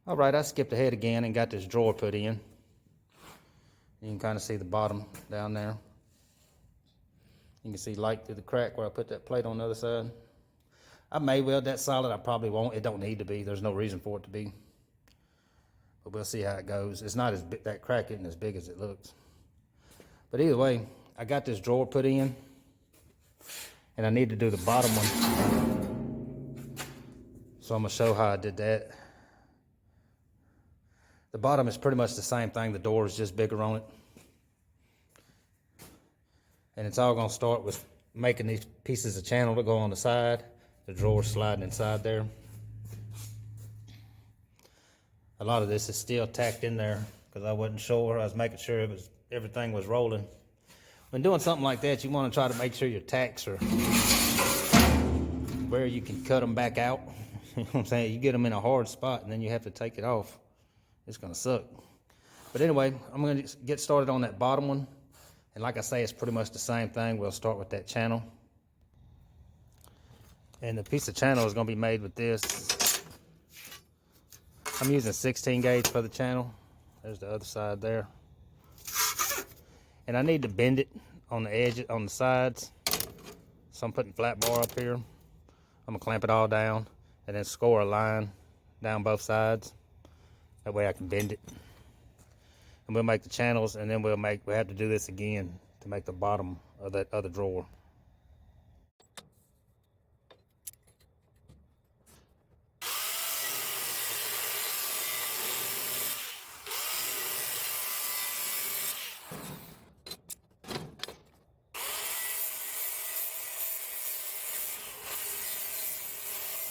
Alright, I skipped ahead again and got this drawer put in. You can kind of see the bottom down there. You can see light through the crack where I put that plate on the other side. I may weld that solid, I probably won't. It don't need to be, there's no reason for it to be. But we'll see how it goes. It's not as big, that crack isn't as big as it looks. But either way, I got this drawer put in. And I need to do the bottom one. So I'm gonna show how I did that. The bottom is pretty much the same thing. The door is just bigger on it. And it's all gonna start with making these pieces of channel to go on the side. The drawer sliding inside there. A lot of this is still tacked in there because I wasn't sure. I was making sure everything was rolling. When doing something like that, you want to try to make sure your tacks are where you can cut them back out. You know what I'm saying? You get them in a hard spot and then you have to take it off. It's gonna suck. But anyway, I'm gonna get started on that bottom one. And like I say, it's pretty much the same thing. We'll start with that channel. And the piece of channel is gonna be made with this. I'm using 16 gauge for the channel. There's the other side there. And I need to bend it on the edge, on the sides. So I'm putting flat bar up here. I'm gonna clamp it all down and then score a line down both sides. That way I can bend it. And we'll make the channels, and then we'll have to do this again to make the bottom of that other drawer.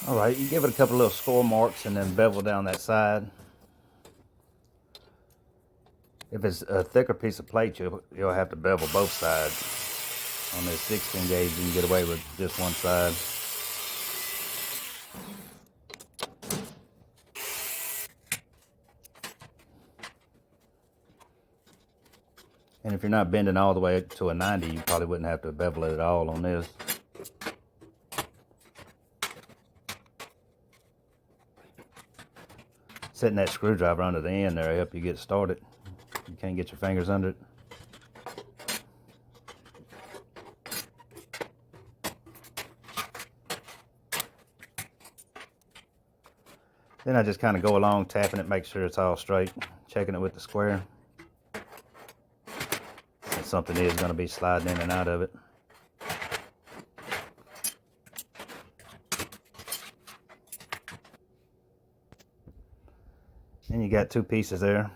All right, you give it a couple of little score marks and then bevel down that side. If it's a thicker piece of plate, you'll have to bevel both sides. On this 16 gauge, you can get away with just one side. And if you're not bending all the way to a 90, you probably wouldn't have to bevel it at all on this. Setting that screwdriver under the end there will help you get started. You can't get your fingers under it. Then I just kind of go along tapping it, make sure it's all straight, checking it with the square. And something is going to be sliding in and out of it. And you got two pieces there.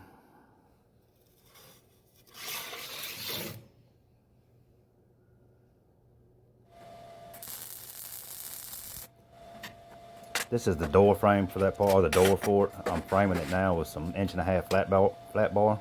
This is the door frame for that part, or the door for it. I'm framing it now with some 1.5" flat bar.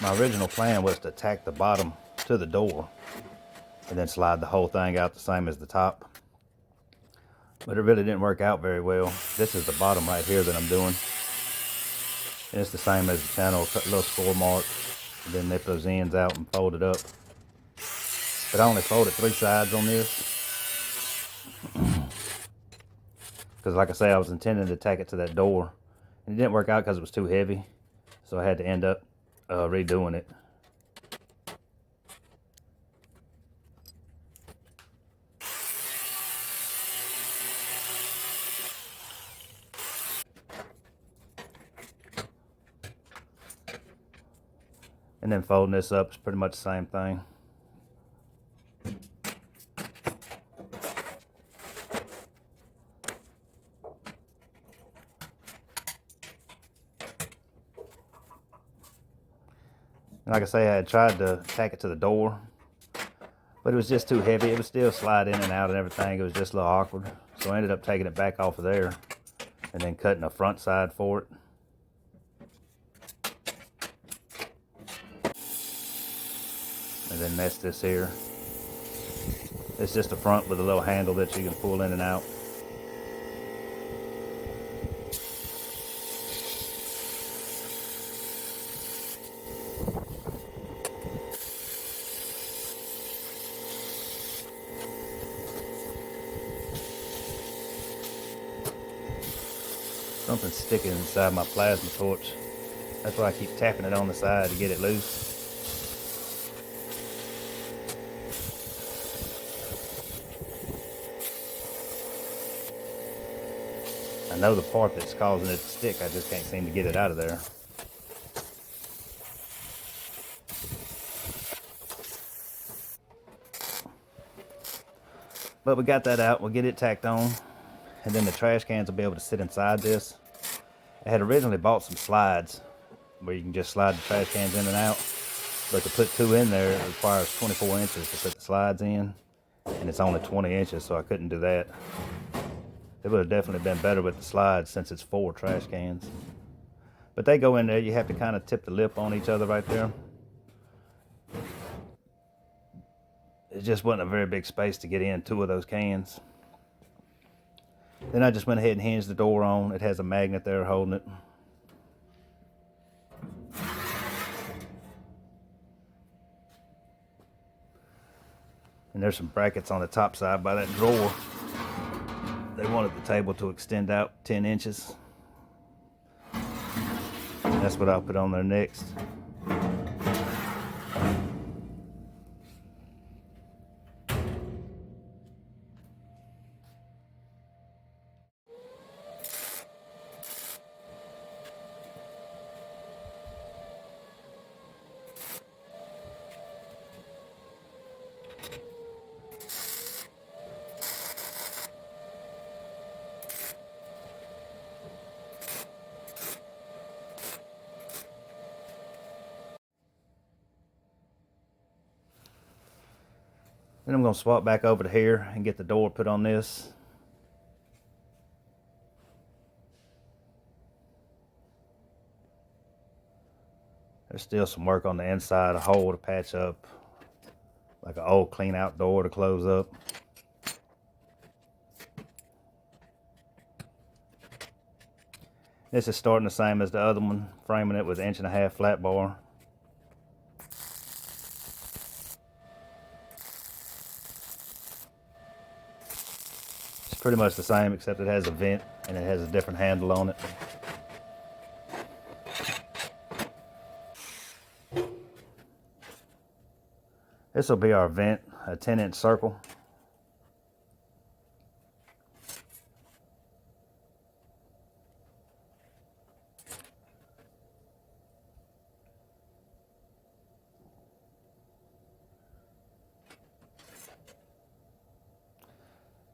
My original plan was to tack the bottom to the door and then slide the whole thing out the same as the top. But it really didn't work out very well. This is the bottom right here that I'm doing. And it's the same as the channel, cut a little score mark, and then nip those ends out and fold it up. But I only folded 3 sides on this. Because like I say, I was intending to tack it to that door. And it didn't work out because it was too heavy. So I had to end up redoing it. And then folding this up is pretty much the same thing. Like I say, I had tried to tack it to the door, but it was just too heavy. It would still slide in and out and everything. It was just a little awkward. So I ended up taking it back off of there and then cutting a front side for it. And then nest this here. It's just a front with a little handle that you can pull in and out. Something's sticking inside my plasma torch. That's why I keep tapping it on the side to get it loose. I know the part that's causing it to stick, I just can't seem to get it out of there. But we got that out, we'll get it tacked on, and then the trash cans will be able to sit inside this. I had originally bought some slides where you can just slide the trash cans in and out, but to put 2 in there, it requires 24 inches to put the slides in, and it's only 20 inches, so I couldn't do that. It would have definitely been better with the slides since it's 4 trash cans. But they go in there, you have to kind of tip the lip on each other right there. It just wasn't a very big space to get in 2 of those cans. Then I just went ahead and hinged the door on. It has a magnet there holding it. And there's some brackets on the top side by that drawer. They wanted the table to extend out 10 inches. That's what I'll put on there next. Then I'm going to swap back over to here and get the door put on this. There's still some work on the inside, a hole to patch up, like an old clean out door to close up. This is starting the same as the other one, framing it with 1.5 inch flat bar. It's pretty much the same, except it has a vent and it has a different handle on it. This will be our vent, a 10-inch circle.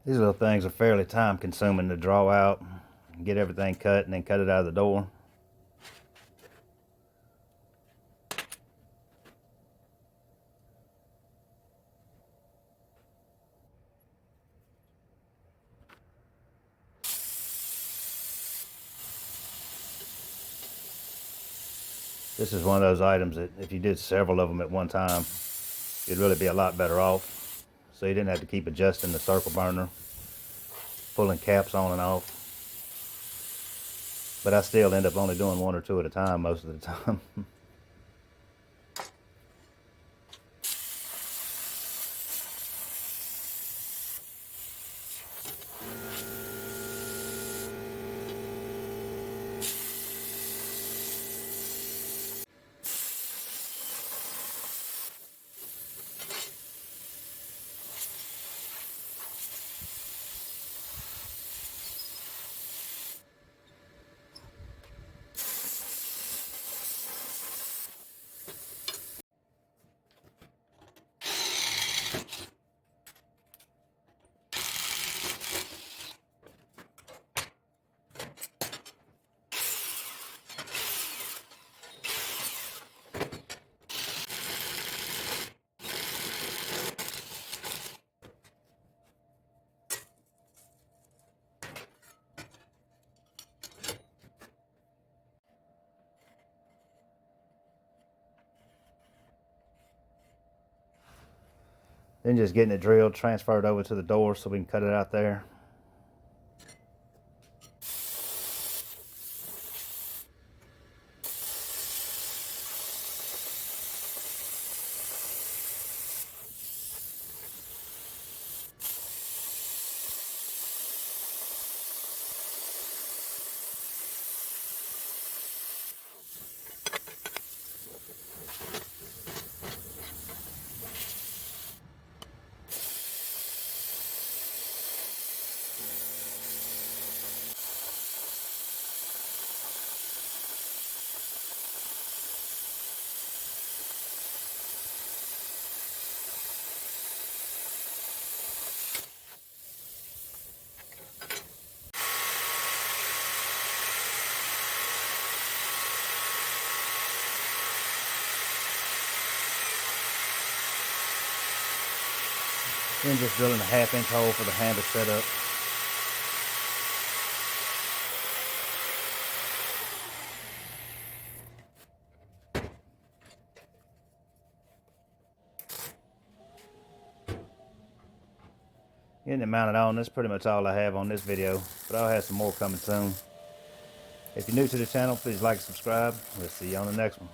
These little things are fairly time consuming to draw out, get everything cut, and then cut it out of the door. This is one of those items that if you did several of them at one time, you'd really be a lot better off. So you didn't have to keep adjusting the circle burner, pulling caps on and off. But I still end up only doing 1 or 2 at a time most of the time. Then just getting it drilled, transferred over to the door so we can cut it out there. Then just drilling a 1/2 inch hole for the handle setup. Getting it mounted on, that's pretty much all I have on this video, but I'll have some more coming soon. If you're new to the channel, please like and subscribe. We'll see you on the next one.